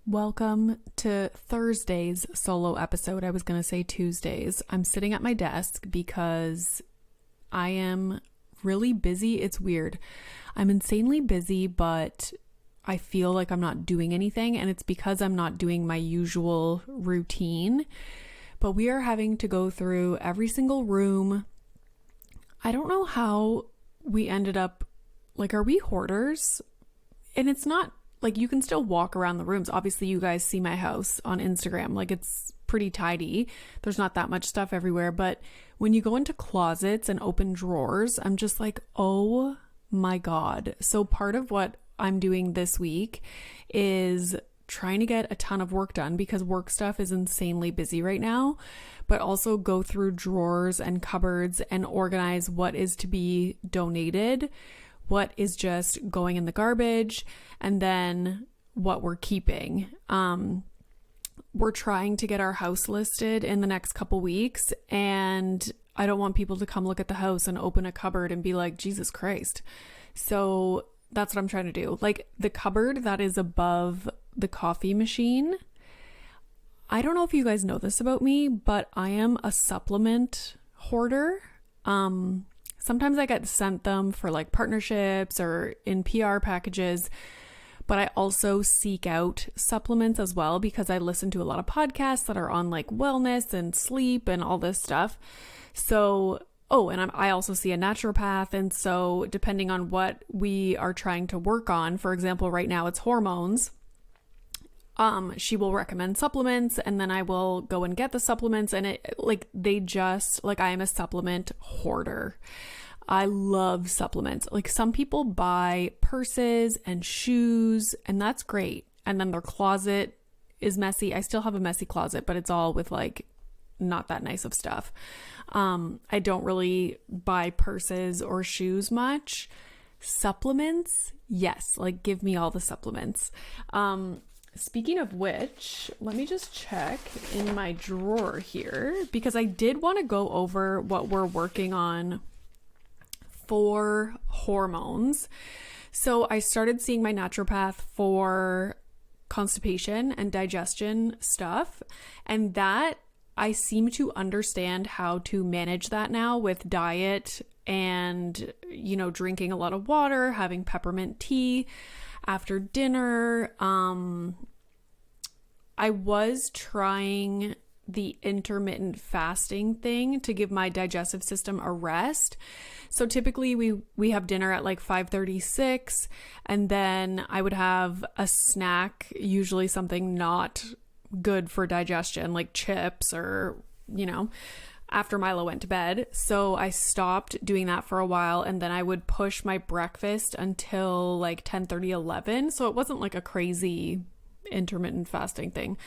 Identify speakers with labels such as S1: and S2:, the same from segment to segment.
S1: Welcome to Thursday's solo episode. I was going to say Tuesdays. I'm sitting at my desk because I am really busy. It's weird. I'm insanely busy, but I feel like I'm not doing anything, and it's because I'm not doing my usual routine. But we are having to go through every single room. I don't know how we ended up, are we hoarders? And it's not you can still walk around the rooms. Obviously, you guys see my house on Instagram. It's pretty tidy. There's not that much stuff everywhere. But when you go into closets and open drawers, I'm just like, oh my God. So part of what I'm doing this week is trying to get a ton of work done because work stuff is insanely busy right now, but also go through drawers and cupboards and organize what is to be donated, what is just going in the garbage, and then what we're keeping. We're trying to get our house listed in the next couple weeks, and I don't want people to come look at the house and open a cupboard and be like, Jesus Christ. So that's what I'm trying to do. The cupboard that is above the coffee machine, I don't know if you guys know this about me, but I am a supplement hoarder. Sometimes I get sent them for partnerships or in PR packages, but I also seek out supplements as well because I listen to a lot of podcasts that are on wellness and sleep and all this stuff. So, and I also see a naturopath. And so depending on what we are trying to work on, for example, right now it's hormones. She will recommend supplements, and then I will go and get the supplements, and I am a supplement hoarder. I love supplements. Some people buy purses and shoes, and that's great. And then their closet is messy. I still have a messy closet, but it's all with not that nice of stuff. I don't really buy purses or shoes much. Supplements, yes, give me all the supplements. Speaking of which, let me just check in my drawer here because I did want to go over what we're working on for hormones. So I started seeing my naturopath for constipation and digestion stuff, and that I seem to understand how to manage that now with diet and, drinking a lot of water, having peppermint tea after dinner. I was trying the intermittent fasting thing to give my digestive system a rest. So typically we have dinner at 5:36, and then I would have a snack, usually something not good for digestion, like chips or, after Milo went to bed. So I stopped doing that for a while, and then I would push my breakfast until 10:30, 11. So it wasn't a crazy intermittent fasting thing.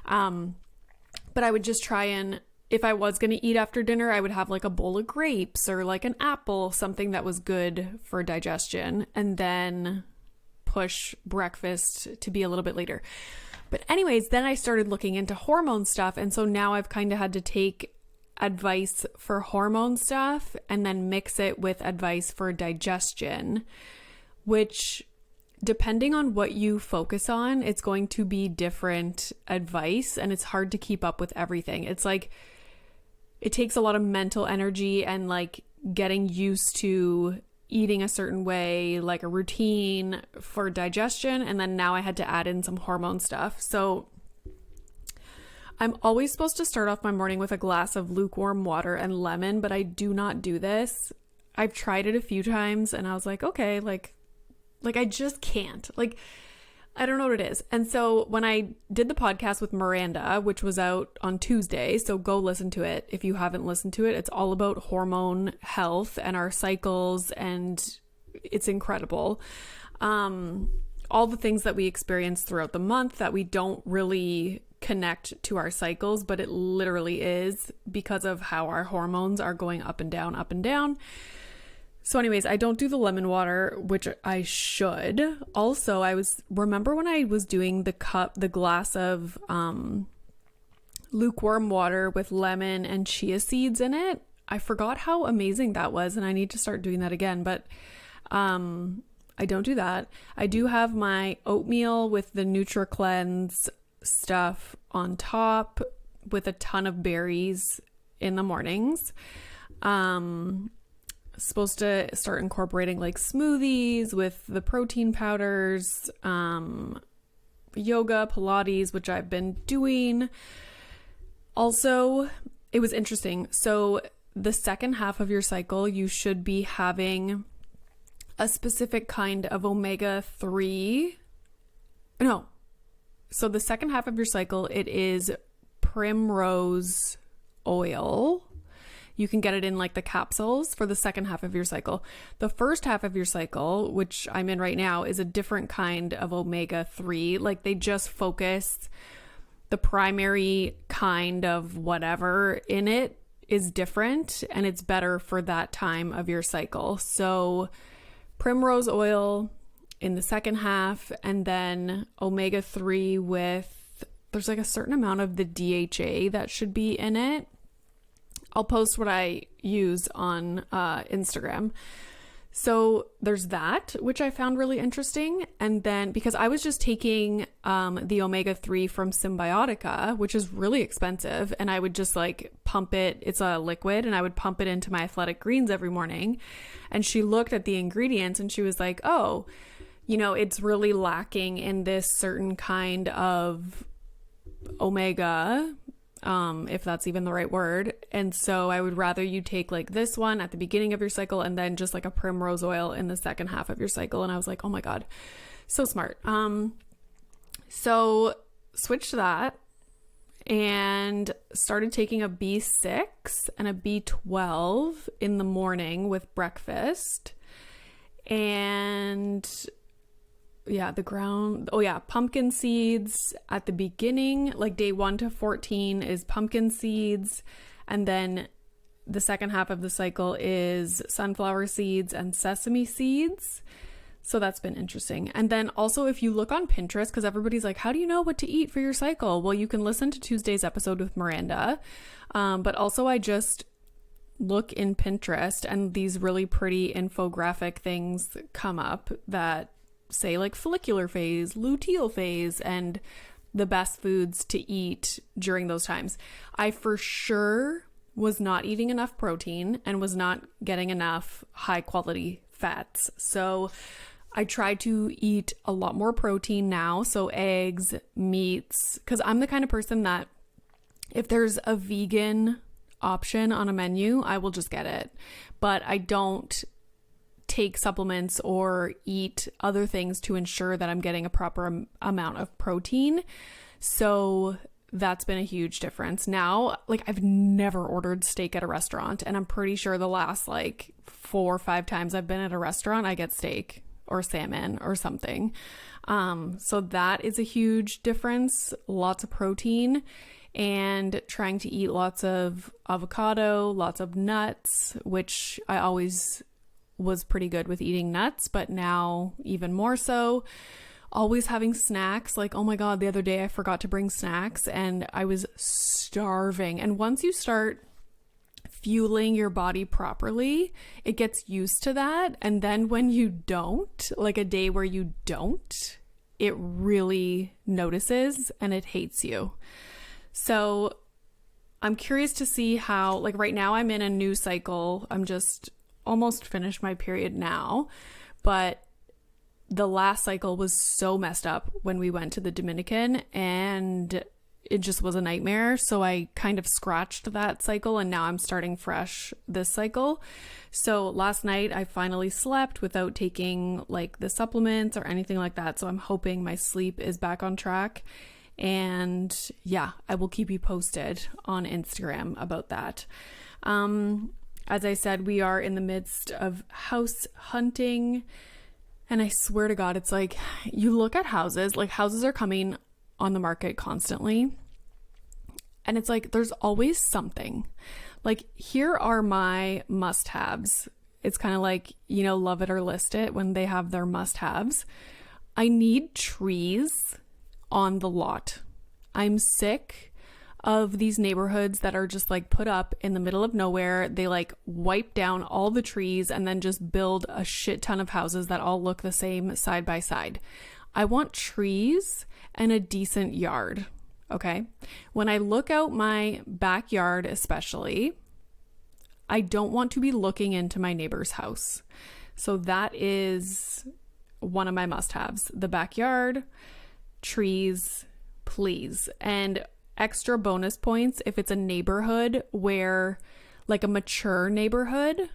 S1: But I would just try and, if I was going to eat after dinner, I would have a bowl of grapes or an apple, something that was good for digestion, and then push breakfast to be a little bit later. But anyways, then I started looking into hormone stuff. And so now I've kind of had to take advice for hormone stuff and then mix it with advice for digestion, which depending on what you focus on, it's going to be different advice, and it's hard to keep up with everything. It's it takes a lot of mental energy and getting used to eating a certain way, a routine for digestion. And then now I had to add in some hormone stuff. So I'm always supposed to start off my morning with a glass of lukewarm water and lemon, but I do not do this. I've tried it a few times and I was okay, I just can't. I don't know what it is. And so when I did the podcast with Miranda, which was out on Tuesday, so go listen to it if you haven't listened to it. It's all about hormone health and our cycles, and it's incredible. All the things that we experience throughout the month that we don't really connect to our cycles, but it literally is because of how our hormones are going up and down, up and down. So anyways, I don't do the lemon water, which I should. Also, remember when I was doing the glass of lukewarm water with lemon and chia seeds in it? I forgot how amazing that was, and I need to start doing that again. But I don't do that. I do have my oatmeal with the NutriCleanse stuff on top with a ton of berries in the mornings. Supposed to start incorporating like smoothies with the protein powders, yoga, Pilates, which I've been doing. Also, it was interesting. So the second half of your cycle, you should be having a specific kind of omega-3. No. So the second half of your cycle, it is primrose oil. You can get it in like the capsules for the second half of your cycle. The first half of your cycle, which I'm in right now, is a different kind of omega-3. Like they just focus the primary kind of whatever in it is different and it's better for that time of your cycle. So primrose oil in the second half, and then omega-3 with, there's like a certain amount of the DHA that should be in it. I'll post what I use on Instagram. So there's that, which I found really interesting. And then because I was just taking the omega-3 from Symbiotica, which is really expensive, and I would just like pump it, it's a liquid, and I would pump it into my Athletic Greens every morning. And she looked at the ingredients and she was like, oh, you know, it's really lacking in this certain kind of omega, if that's even the right word. And so I would rather you take like this one at the beginning of your cycle and then just like a primrose oil in the second half of your cycle. And I was like, oh my God, so smart. So switched to that and started taking a B6 and a B12 in the morning with breakfast. And pumpkin seeds at the beginning, like day 1 to 14 is pumpkin seeds. And then the second half of the cycle is sunflower seeds and sesame seeds. So that's been interesting. And then also if you look on Pinterest, because everybody's like, how do you know what to eat for your cycle? Well, you can listen to Tuesday's episode with Miranda. But also I just look in Pinterest and these really pretty infographic things come up that say like follicular phase, luteal phase, and the best foods to eat during those times. I for sure was not eating enough protein and was not getting enough high quality fats. So I try to eat a lot more protein now. So eggs, meats, because I'm the kind of person that if there's a vegan option on a menu, I will just get it. But I don't take supplements or eat other things to ensure that I'm getting a proper amount of protein. So that's been a huge difference. Now, like I've never ordered steak at a restaurant, and I'm pretty sure the last like 4 or 5 times I've been at a restaurant, I get steak or salmon or something. So that is a huge difference. Lots of protein and trying to eat lots of avocado, lots of nuts, which I always was pretty good with eating nuts, but now even more so. Always having snacks. Like, oh my God, the other day I forgot to bring snacks and I was starving. And once you start fueling your body properly, it gets used to that. And then when you don't, like a day where you don't, it really notices and it hates you. So I'm curious to see how, like right now I'm in a new cycle. I'm just almost finished my period now, but the last cycle was so messed up when we went to the Dominican and it just was a nightmare. So I kind of scratched that cycle and now I'm starting fresh this cycle. So last night I finally slept without taking like the supplements or anything like that. So I'm hoping my sleep is back on track. And yeah, I will keep you posted on Instagram about that. As I said, we are in the midst of house hunting. And I swear to God, it's like you look at houses, like houses are coming on the market constantly. And it's like there's always something. Like here are my must-haves. It's kind of like, you know, love it or list it when they have their must-haves. I need trees on the lot. I'm sick of these neighborhoods that are just like put up in the middle of nowhere. They like wipe down all the trees and then just build a shit ton of houses that all look the same side by side. I want trees and a decent yard. Okay. When I look out my backyard, especially, I don't want to be looking into my neighbor's house. So that is one of my must-haves. The backyard, trees, please. And extra bonus points if it's a neighborhood where, like a mature neighborhood,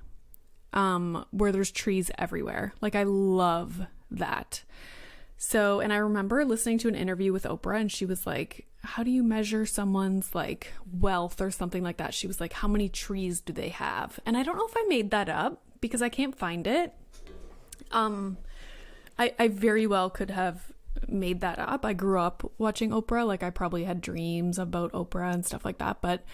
S1: where there's trees everywhere. Like I love that. So, and I remember listening to an interview with Oprah, and she was like, how do you measure someone's like wealth or something like that? She was like, how many trees do they have? And I don't know if I made that up because I can't find it. I very well could have made that up. I grew up watching Oprah. Like I probably had dreams about Oprah and stuff like that, but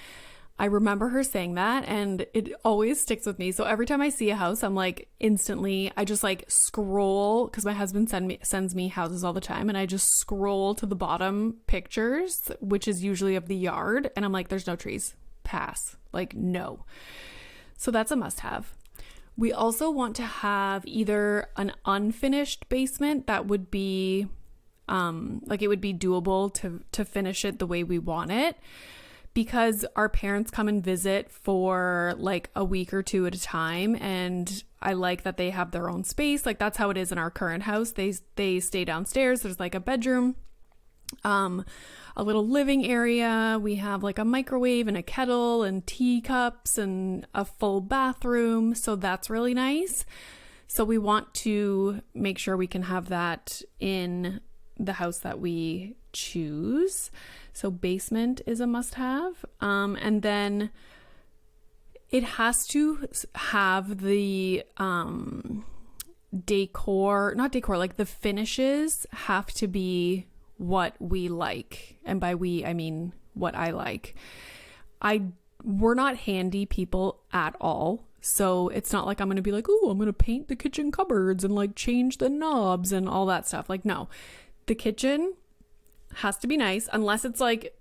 S1: I remember her saying that and it always sticks with me. So every time I see a house, I'm like instantly, I just like scroll, because my husband sends me houses all the time, and I just scroll to the bottom pictures, which is usually of the yard, and I'm like, there's no trees. Pass. Like, no. So that's a must-have. We also want to have either an unfinished basement that would be like it would be doable to finish it the way we want it, because our parents come and visit for like a week or two at a time, and I like that they have their own space. Like that's how it is in our current house. They stay downstairs. There's like a bedroom, a little living area. We have like a microwave and a kettle and teacups and a full bathroom. So that's really nice. So we want to make sure we can have that in the house that we choose. So basement is a must-have. And then it has to have the like the finishes have to be what we like. And by we, I mean what I like. We're not handy people at all. So it's not like I'm going to be like, oh, I'm going to paint the kitchen cupboards and like change the knobs and all that stuff. Like, no, the kitchen has to be nice, unless it's like,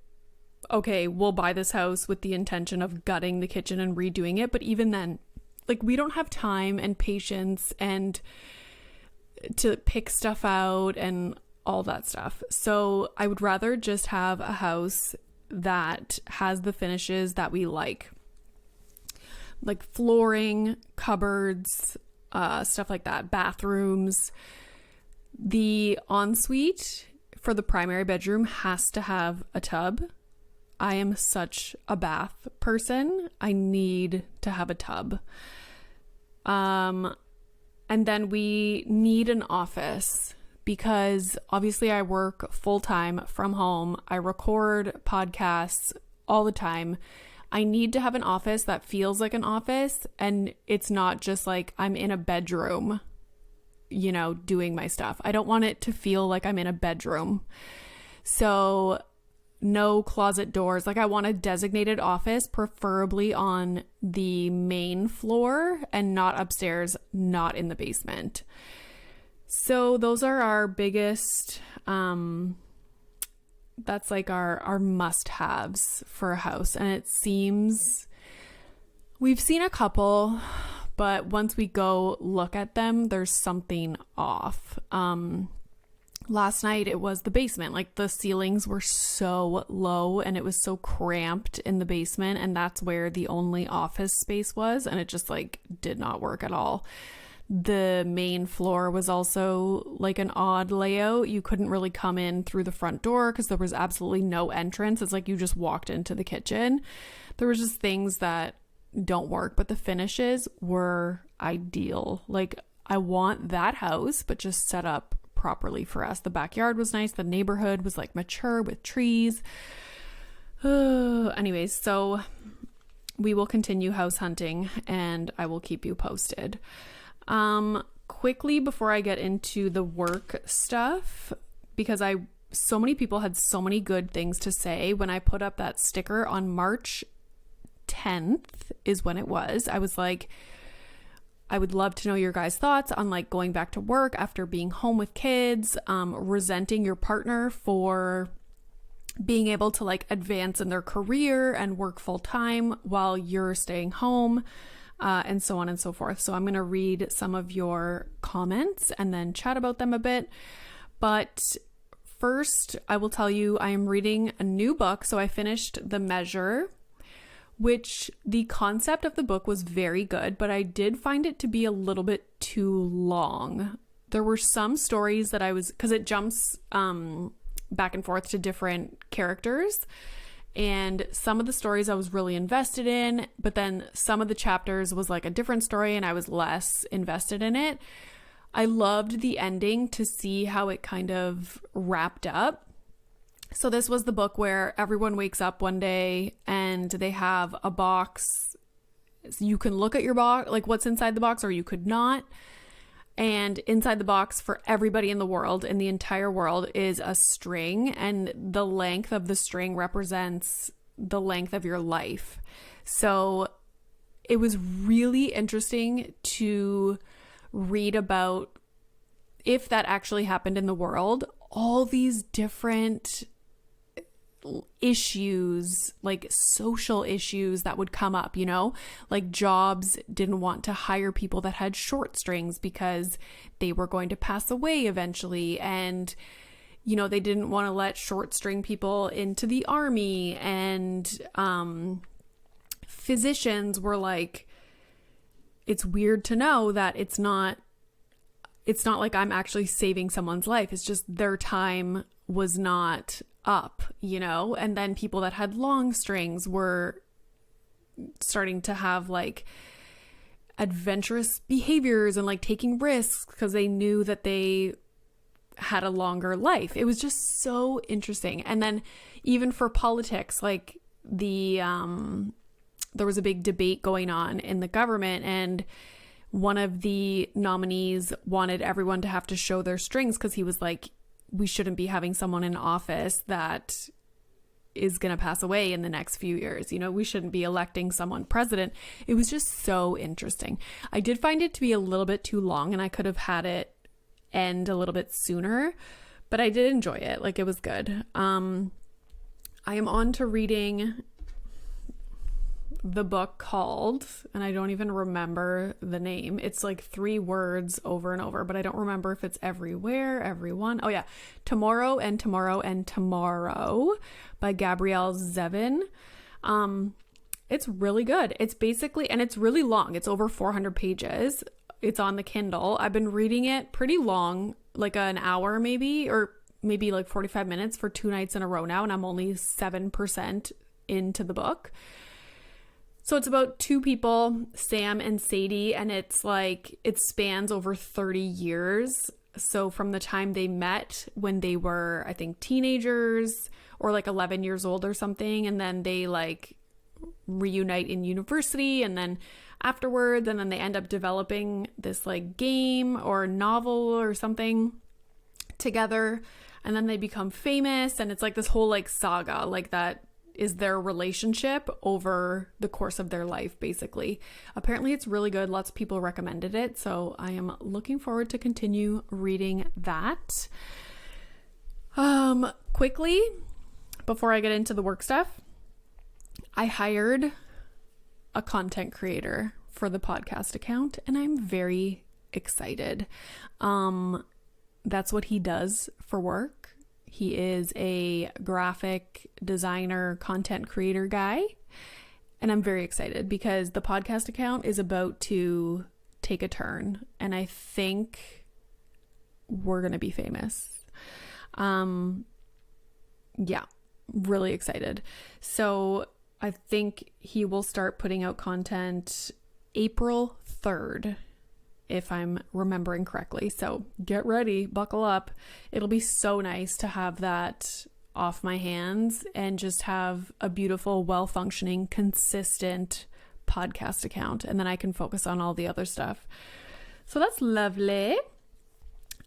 S1: okay, we'll buy this house with the intention of gutting the kitchen and redoing it. But even then, like, we don't have time and patience and to pick stuff out and all that stuff. So I would rather just have a house that has the finishes that we like flooring, cupboards, stuff like that, bathrooms. The ensuite for the primary bedroom has to have a tub. I am such a bath person. I need to have a tub. And then we need an office, because obviously I work full time from home. I record podcasts all the time. I need to have an office that feels like an office, and it's not just like I'm in a bedroom, doing my stuff. I don't want it to feel like I'm in a bedroom. So no closet doors. Like I want a designated office, preferably on the main floor and not upstairs, not in the basement. So those are our biggest, that's like our must-haves for a house. And it seems we've seen a couple, but once we go look at them, there's something off. Last night it was the basement. Like the ceilings were so low and it was so cramped in the basement, and that's where the only office space was, and it just like did not work at all. The main floor was also like an odd layout. You couldn't really come in through the front door because there was absolutely no entrance. It's like you just walked into the kitchen. There was just things that don't work, but the finishes were ideal. Like I want that house, but just set up properly for us. The backyard was nice. The neighborhood was like mature with trees. Anyways, so we will continue house hunting and I will keep you posted. Quickly before I get into the work stuff, because so many people had so many good things to say when I put up that sticker on March 10th is when it was. I was like, I would love to know your guys' thoughts on like going back to work after being home with kids, resenting your partner for being able to like advance in their career and work full time while you're staying home, and so on and so forth. So I'm going to read some of your comments and then chat about them a bit. But first, I will tell you I am reading a new book. So I finished The Measure, which the concept of the book was very good, but I did find it to be a little bit too long. There were some stories that because it jumps back and forth to different characters, and some of the stories I was really invested in, but then some of the chapters was like a different story and I was less invested in it. I loved the ending to see how it kind of wrapped up. So this was the book where everyone wakes up one day and they have a box. You can look at your box, like what's inside the box, or you could not. And inside the box for everybody in the world, in the entire world, is a string. And the length of the string represents the length of your life. So it was really interesting to read about if that actually happened in the world, all these different issues, like social issues that would come up, like jobs didn't want to hire people that had short strings because they were going to pass away eventually. And, they didn't want to let short string people into the army. And physicians were like, it's weird to know that it's not like I'm actually saving someone's life. It's just their time was not up, and then people that had long strings were starting to have like adventurous behaviors and like taking risks because they knew that they had a longer life. It was just so interesting. And then even for politics, like there was a big debate going on in the government, and one of the nominees wanted everyone to have to show their strings because he was like, we shouldn't be having someone in office that is going to pass away in the next few years. We shouldn't be electing someone president. It was just so interesting. I did find it to be a little bit too long, and I could have had it end a little bit sooner, but I did enjoy it. Like, it was good. I am on to reading the book called, and I don't even remember the name. It's like 3 words over and over, but I don't remember if it's everywhere, everyone. Oh yeah. Tomorrow and Tomorrow and Tomorrow by Gabrielle Zevin. It's really good. It's basically, and it's really long. It's over 400 pages. It's on the Kindle. I've been reading it pretty long, like an hour maybe, or maybe like 45 minutes for 2 nights in a row now, and I'm only 7% into the book. So it's about 2 people, Sam and Sadie, and it's like, it spans over 30 years. So from the time they met when they were, I think, teenagers or like 11 years old or something, and then they like reunite in university, and then afterwards, and then they end up developing this like game or novel or something together, and then they become famous, and it's like this whole like saga, like that is their relationship over the course of their life, basically. Apparently it's really good. Lots of people recommended it, so I am looking forward to continue reading that. Quickly, before I get into the work stuff, I hired a content creator for the podcast account, and I'm very excited. That's what he does for work. He is a graphic designer, content creator guy, and I'm very excited because the podcast account is about to take a turn, and I think we're going to be famous. Yeah, really excited. So I think he will start putting out content April 3rd. If I'm remembering correctly. So get ready, buckle up. It'll be so nice to have that off my hands and just have a beautiful, well-functioning, consistent podcast account. And then I can focus on all the other stuff. So that's lovely.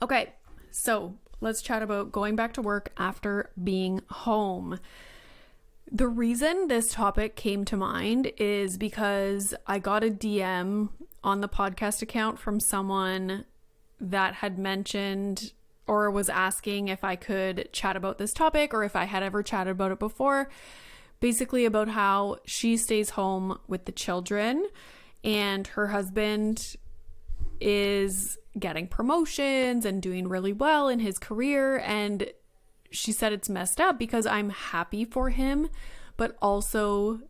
S1: Okay, so let's chat about going back to work after being home. The reason this topic came to mind is because I got a DM on the podcast account from someone that had mentioned or was asking if I could chat about this topic or if I had ever chatted about it before. Basically about how she stays home with the children and her husband is getting promotions and doing really well in his career. And she said it's messed up because I'm happy for him, but also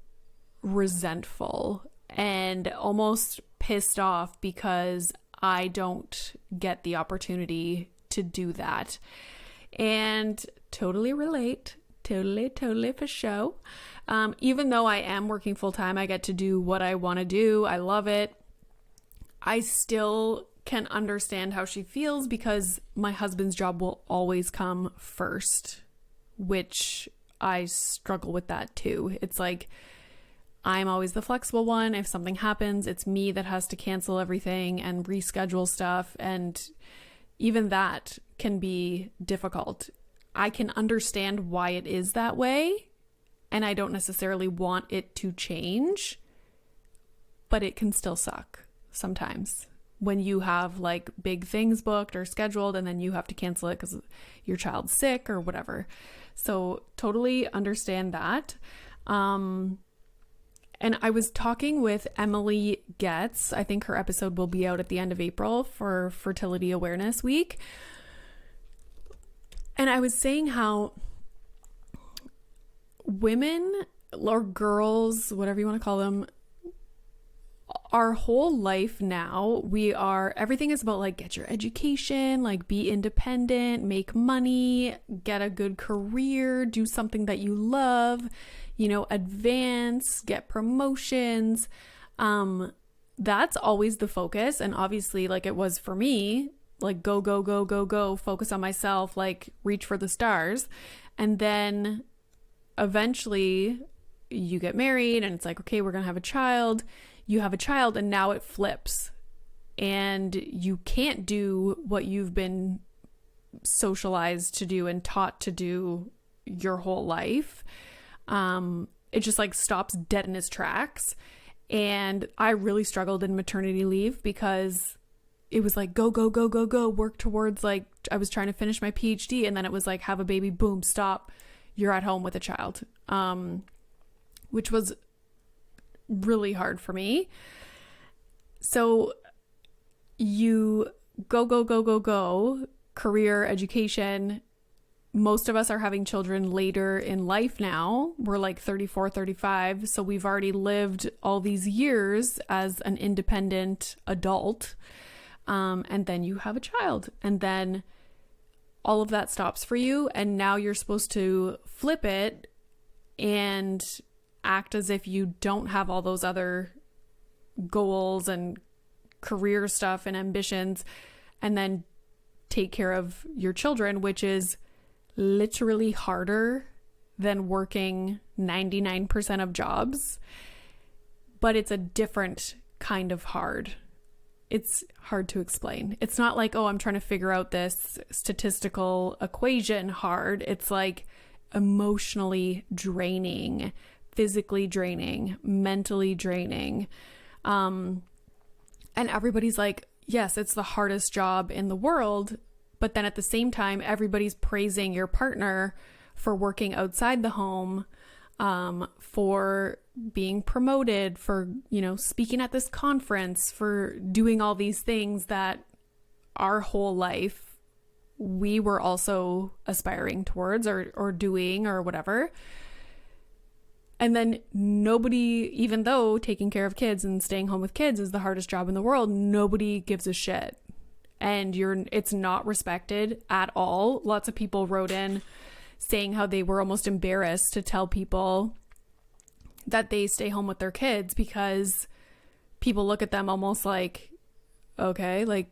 S1: resentful and almost pissed off because I don't get the opportunity to do that. And totally relate. Totally for show. Even though I am working full time, I get to do what I want to do. I love it. I still can understand how she feels because my husband's job will always come first, which I struggle with that too. It's like I'm always the flexible one. If something happens, it's me that has to cancel everything and reschedule stuff. And even that can be difficult. I can understand why it is that way, and I don't necessarily want it to change, but it can still suck sometimes when you have like big things booked or scheduled and then you have to cancel it because your child's sick or whatever. So totally understand that. And I was talking with Emily Getz. I think her episode will be out at the end of April for Fertility Awareness Week. And I was saying how women or girls, whatever you want to call them, our whole life now, everything is about like get your education, like be independent, make money, get a good career, do something that you love, advance, get promotions. That's always the focus. And obviously, like it was for me, like go, focus on myself, like reach for the stars. And then eventually you get married and it's like, okay, we're going to have a child. You have a child and now it flips and you can't do what you've been socialized to do and taught to do your whole life. It just like stops dead in its tracks. And I really struggled in maternity leave because it was like, go, work towards like, I was trying to finish my PhD and then it was like, have a baby, boom, stop. You're at home with a child. Which was really hard for me. So you go, career, education. Most of us are having children later in life now. We're like 34, 35. So we've already lived all these years as an independent adult. And then you have a child and then all of that stops for you. And now you're supposed to flip it and act as if you don't have all those other goals and career stuff and ambitions, and then take care of your children, which is literally harder than working 99% of jobs, but it's a different kind of hard. It's hard to explain. It's not like, oh, I'm trying to figure out this statistical equation hard. It's like emotionally draining, physically draining, mentally draining. And everybody's like, yes, it's the hardest job in the world. But then at the same time, everybody's praising your partner for working outside the home, for being promoted, for, speaking at this conference, for doing all these things that our whole life we were also aspiring towards or doing or whatever. And then nobody, even though taking care of kids and staying home with kids is the hardest job in the world, nobody gives a shit. And it's not respected at all. Lots of people wrote in saying how they were almost embarrassed to tell people that they stay home with their kids because people look at them almost like, okay, like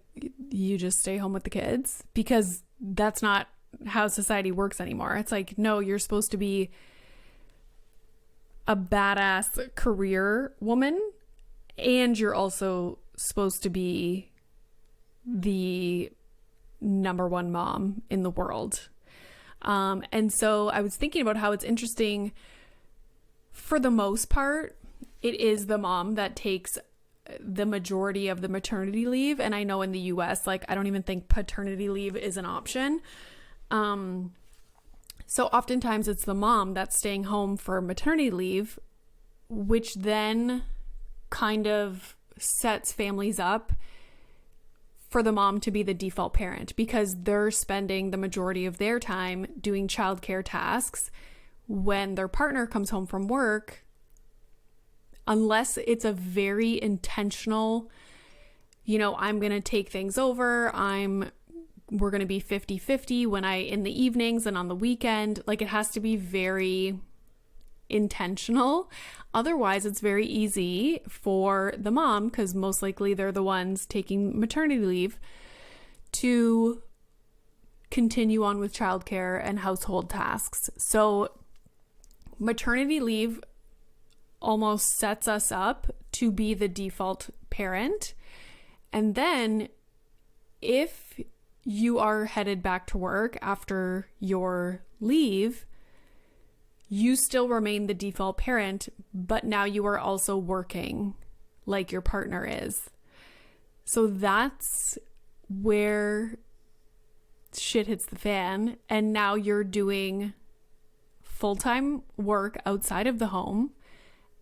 S1: you just stay home with the kids, because that's not how society works anymore. It's like, no, you're supposed to be a badass career woman, and you're also supposed to be the number one mom in the world. And so I was thinking about how it's interesting, for the most part, it is the mom that takes the majority of the maternity leave. And I know in the US, like, I don't even think paternity leave is an option. So oftentimes it's the mom that's staying home for maternity leave, which then kind of sets families up for the mom to be the default parent because they're spending the majority of their time doing childcare tasks when their partner comes home from work, unless it's a very intentional, I'm going to take things over. We're going to be 50-50 in the evenings and on the weekend. Like, it has to be very intentional. Otherwise, it's very easy for the mom, because most likely they're the ones taking maternity leave, to continue on with childcare and household tasks. So maternity leave almost sets us up to be the default parent. And then if you are headed back to work after your leave, you still remain the default parent, but now you are also working like your partner is. So that's where shit hits the fan. And now you're doing full-time work outside of the home,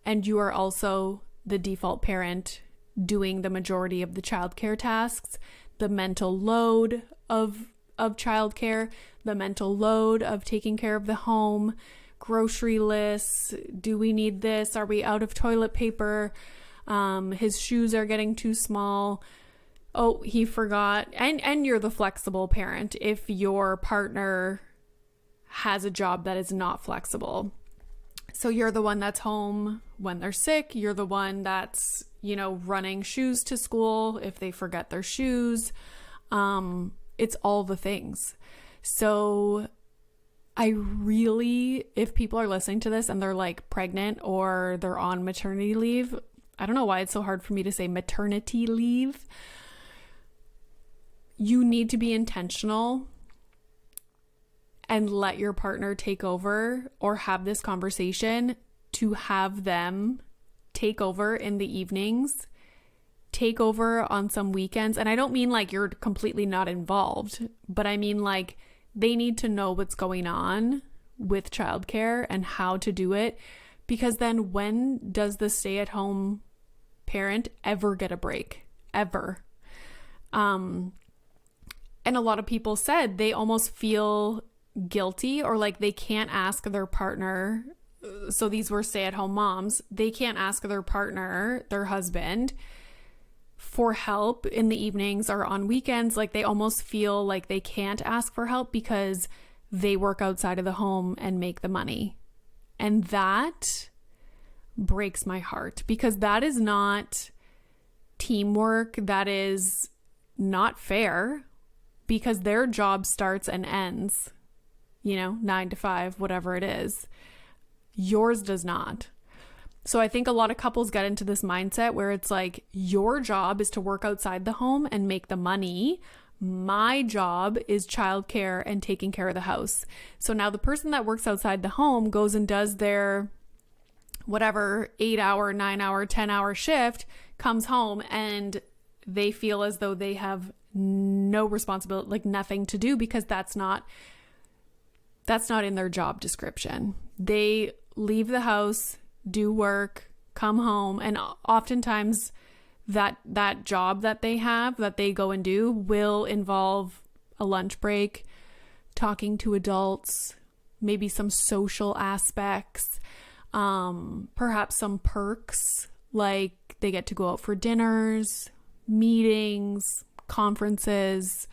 S1: and you are also the default parent doing the majority of the childcare tasks, the mental load of childcare, the mental load of taking care of the home, grocery lists. Do we need this? Are we out of toilet paper? His shoes are getting too small. Oh, he forgot. And you're the flexible parent if your partner has a job that is not flexible. So you're the one that's home when they're sick. You're the one that's, running shoes to school if they forget their shoes. It's all the things. So I really, if people are listening to this and they're like pregnant or they're on maternity leave, I don't know why it's so hard for me to say maternity leave. You need to be intentional and let your partner take over, or have this conversation to have them take over in the evenings, take over on some weekends. And I don't mean like you're completely not involved, but I mean like they need to know what's going on with childcare and how to do it, because then when does the stay-at-home parent ever get a break? Ever. And a lot of people said they almost feel guilty, or like they can't ask their partner. So these were stay-at-home moms. They can't ask their partner, their husband, for help in the evenings or on weekends. Like they almost feel like they can't ask for help because they work outside of the home and make the money. And that breaks my heart, because that is not teamwork. That is not fair, because their job starts and ends, 9 to 5, whatever it is. Yours does not. So I think a lot of couples get into this mindset where it's like, your job is to work outside the home and make the money. My job is childcare and taking care of the house. So now the person that works outside the home goes and does their whatever 8-hour, 9-hour, 10-hour shift, comes home, and they feel as though they have no responsibility, like nothing to do, because that's not in their job description. They leave the house, do work, come home, and oftentimes that job that they have, that they go and do, will involve a lunch break, talking to adults, maybe some social aspects, perhaps some perks, like they get to go out for dinners, meetings, conferences.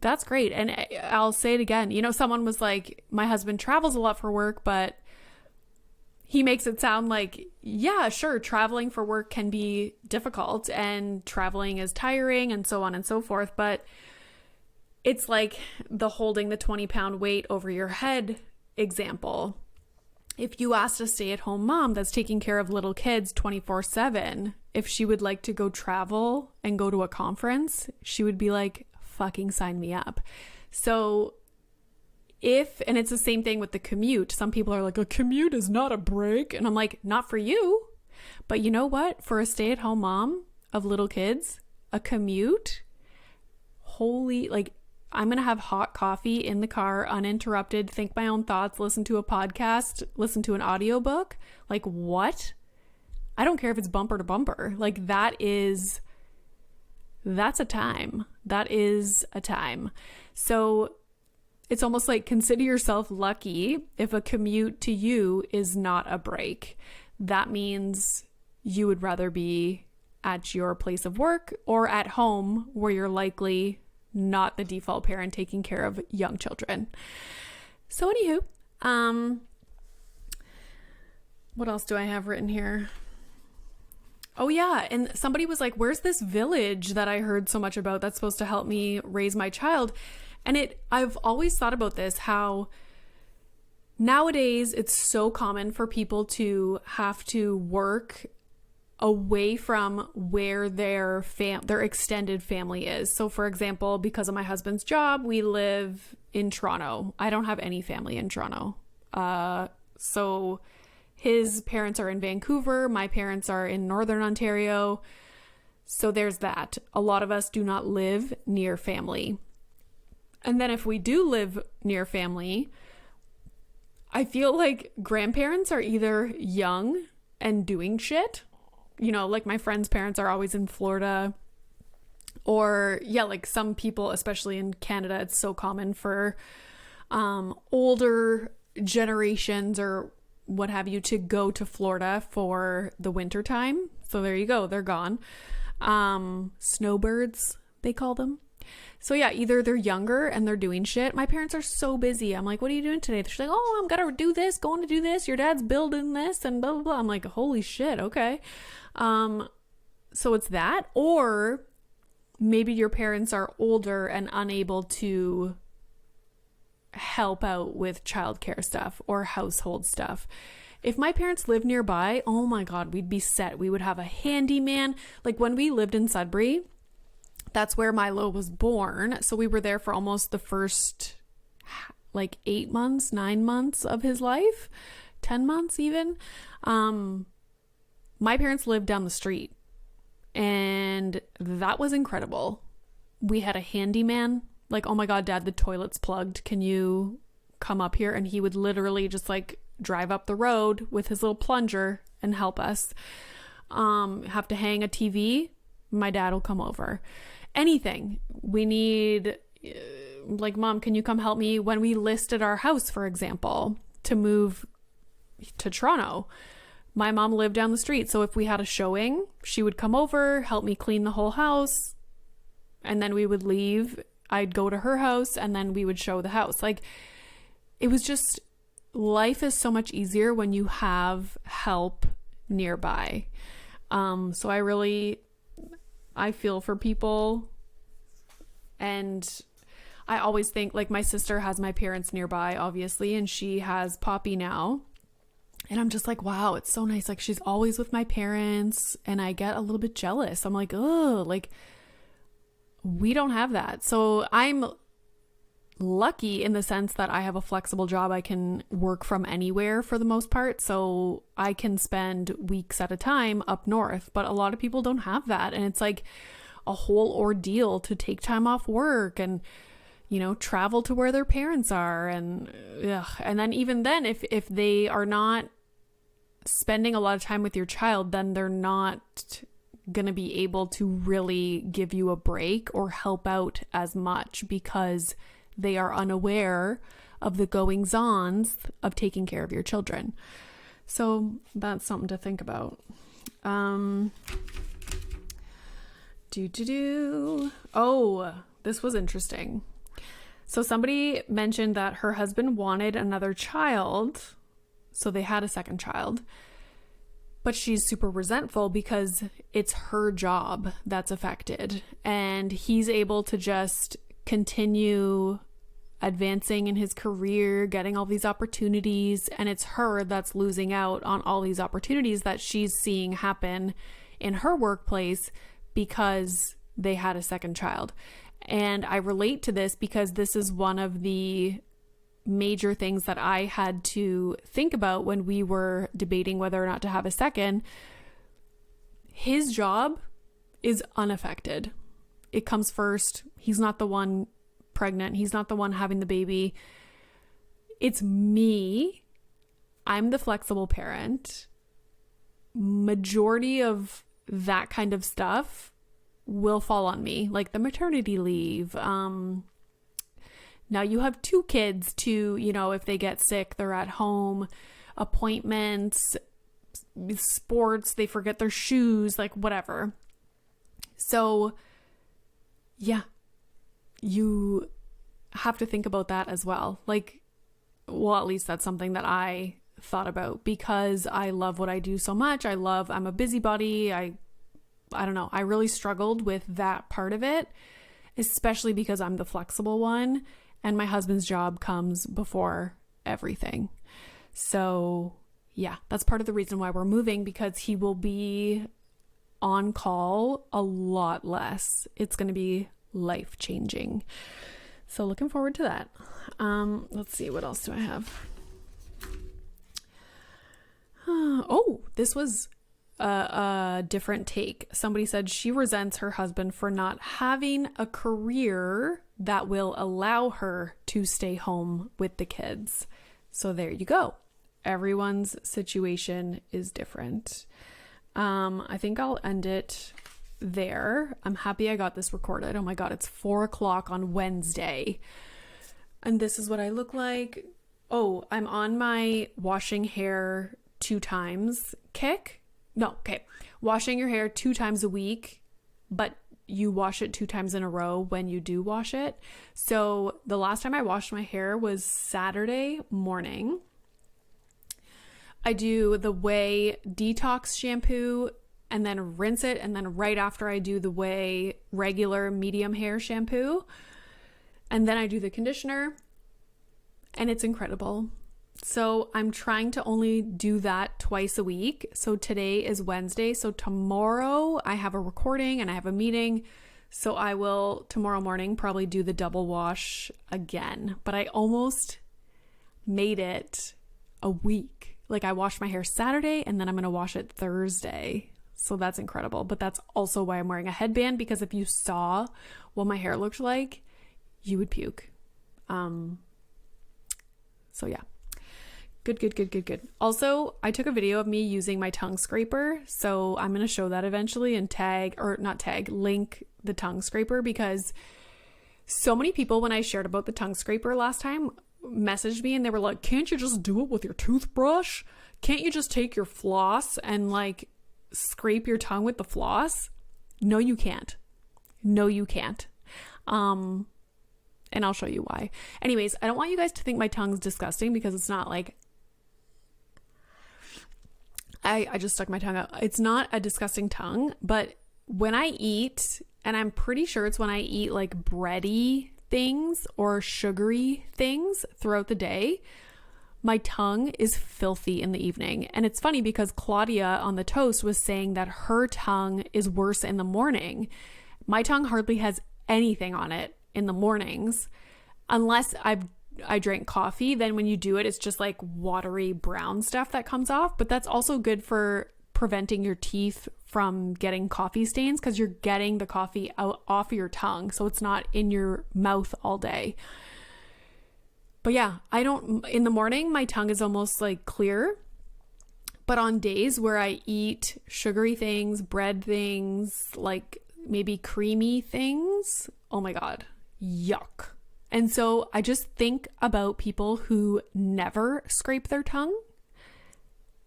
S1: That's great. And I'll say it again. Someone was like, my husband travels a lot for work, but he makes it sound like, yeah, sure, traveling for work can be difficult and traveling is tiring and so on and so forth. But it's like the holding the 20-pound weight over your head example. If you asked a stay-at-home mom that's taking care of little kids 24/7, if she would like to go travel and go to a conference, she would be like, fucking sign me up. So and it's the same thing with the commute. Some people are like, a commute is not a break. And I'm like, not for you. But you know what? For a stay-at-home mom of little kids, a commute, holy, like, I'm going to have hot coffee in the car, uninterrupted, think my own thoughts, listen to a podcast, listen to an audiobook. Like, what? I don't care if it's bumper to bumper. Like, that's a time. That is a time. So it's almost like, consider yourself lucky if a commute to you is not a break. That means you would rather be at your place of work or at home, where you're likely not the default parent taking care of young children. So anywho, what else do I have written here? Oh yeah, and somebody was like, where's this village that I heard so much about that's supposed to help me raise my child? And I've always thought about this, how nowadays it's so common for people to have to work away from where their extended family is. So for example, because of my husband's job, we live in Toronto. I don't have any family in Toronto. So his parents are in Vancouver. My parents are in Northern Ontario. So there's that. A lot of us do not live near family. And then if we do live near family, I feel like grandparents are either young and doing shit. You know, like my friends' parents are always in Florida, or yeah, like some people, especially in Canada, it's so common for older generations or what have you to go to Florida for the winter time. So there you go, they're gone. Snowbirds, they call them. So yeah, either they're younger and they're doing shit. My parents are so busy. I'm like, what are you doing today? She's like, oh, I'm gonna do this, going to do this. Your dad's building this and blah, blah, blah. I'm like, holy shit. Okay. So it's that, or maybe your parents are older and unable to help out with childcare stuff or household stuff. If my parents lived nearby, oh my God, we'd be set. We would have a handyman. Like when we lived in Sudbury, that's where Milo was born. So we were there for almost the first like 8 months, 9 months of his life, 10 months even. My parents lived down the street, and that was incredible. We had a handyman, like, oh my God, Dad, the toilet's plugged. Can you come up here? And he would literally just like drive up the road with his little plunger and help us. Have to hang a TV, my dad will come over. Anything we need, like, Mom, can you come help me when we listed our house, for example, to move to Toronto? My mom lived down the street, so if we had a showing, she would come over, help me clean the whole house, and then we would leave. I'd go to her house, and then we would show the house. Like, it was just, life is so much easier when you have help nearby. So I feel for people, and I always think, like, my sister has my parents nearby, obviously, and she has Poppy now. And I'm just like, wow, it's so nice. Like, she's always with my parents, and I get a little bit jealous. I'm like, oh, like, we don't have that. So I'm lucky in the sense that I have a flexible job. I can work from anywhere for the most part. So I can spend weeks at a time up north, but a lot of people don't have that. And it's like a whole ordeal to take time off work and, you know, travel to where their parents are. And then even then, if they are not spending a lot of time with your child, then they're not going to be able to really give you a break or help out as much because they are unaware of the goings-ons of taking care of your children. So that's something to think about. Oh, this was interesting. So somebody mentioned that her husband wanted another child, so they had a second child, but she's super resentful because it's her job that's affected, and he's able to just continue advancing in his career, getting all these opportunities, and it's her that's losing out on all these opportunities that she's seeing happen in her workplace because they had a second child. And I relate to this because this is one of the major things that I had to think about when we were debating whether or not to have a second. his job is unaffected. It comes first. He's not the one pregnant. He's not the one having the baby. It's me. I'm the flexible parent. Majority of that kind of stuff will fall on me, like the maternity leave. Now you have 2 kids to, if they get sick, they're at home, appointments, sports, they forget their shoes, like whatever. So yeah, you have to think about that as well. Like, well, at least that's something that I thought about because I love what I do so much. I'm a busybody. I don't know. I really struggled with that part of it, especially because I'm the flexible one and my husband's job comes before everything. So yeah, that's part of the reason why we're moving, because he will be on call a lot less. It's going to be life-changing. So looking forward to that. Let's see, what else do I have? Oh, this was a different take. Somebody said she resents her husband for not having a career that will allow her to stay home with the kids. So there you go. Everyone's situation is different. I think I'll end it there. I'm happy I got this recorded. Oh my God, it's 4:00 on Wednesday. And this is what I look like. Oh, I'm on my washing hair 2 times kick. No, okay. Washing your hair 2 times a week, but you wash it 2 times in a row when you do wash it. So the last time I washed my hair was Saturday morning. I do the Way Detox shampoo and then rinse it. And then right after I do the Way regular medium hair shampoo. And then I do the conditioner. And it's incredible. So I'm trying to only do that twice a week. So today is Wednesday. So tomorrow I have a recording and I have a meeting. So I will tomorrow morning probably do the double wash again. But I almost made it a week. Like I washed my hair Saturday and then I'm going to wash it Thursday. So that's incredible. But that's also why I'm wearing a headband, because if you saw what my hair looked like, you would puke. So yeah. Good. Also, I took a video of me using my tongue scraper. So I'm going to show that eventually and link the tongue scraper, because so many people, when I shared about the tongue scraper last time, messaged me and they were like, can't you just do it with your toothbrush? Can't you just take your floss and like scrape your tongue with the floss? No, you can't. And I'll show you why. Anyways, I don't want you guys to think my tongue's disgusting, because it's not. Like, I just stuck my tongue out. It's not a disgusting tongue, but when I eat, and I'm pretty sure it's when I eat like bready things or sugary things throughout the day, my tongue is filthy in the evening. And it's funny because Claudia on the toast was saying that her tongue is worse in the morning. My tongue hardly has anything on it in the mornings, unless I drank coffee. Then when you do it, it's just like watery brown stuff that comes off. But that's also good for preventing your teeth from getting coffee stains, because you're getting the coffee out off your tongue, so it's not in your mouth all day. But yeah, in the morning my tongue is almost like clear, but on days where I eat sugary things, bread things, like maybe creamy things, oh my God, yuck. And so I just think about people who never scrape their tongue,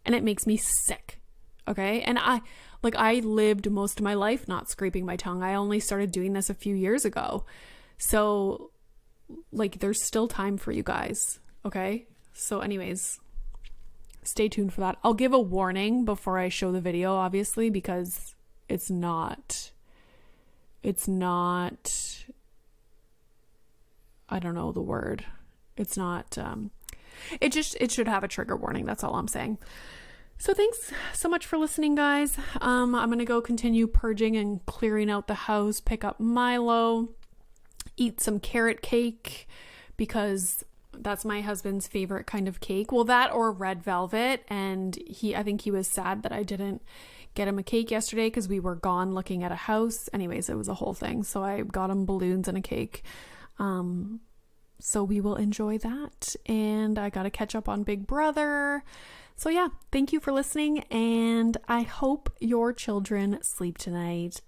S1: and it makes me sick. Okay. And I lived most of my life not scraping my tongue. I only started doing this a few years ago. So like, there's still time for you guys. Okay. So anyways, stay tuned for that. I'll give a warning before I show the video, obviously, because it's not, I don't know the word. It's not, it should have a trigger warning. That's all I'm saying. So thanks so much for listening, guys. I'm going to go continue purging and clearing out the house, pick up Milo, eat some carrot cake, because that's my husband's favorite kind of cake. Well, that or red velvet. And I think he was sad that I didn't get him a cake yesterday because we were gone looking at a house. Anyways, it was a whole thing. So I got him balloons and a cake. So we will enjoy that. And I got to catch up on Big Brother. So yeah, thank you for listening. And I hope your children sleep tonight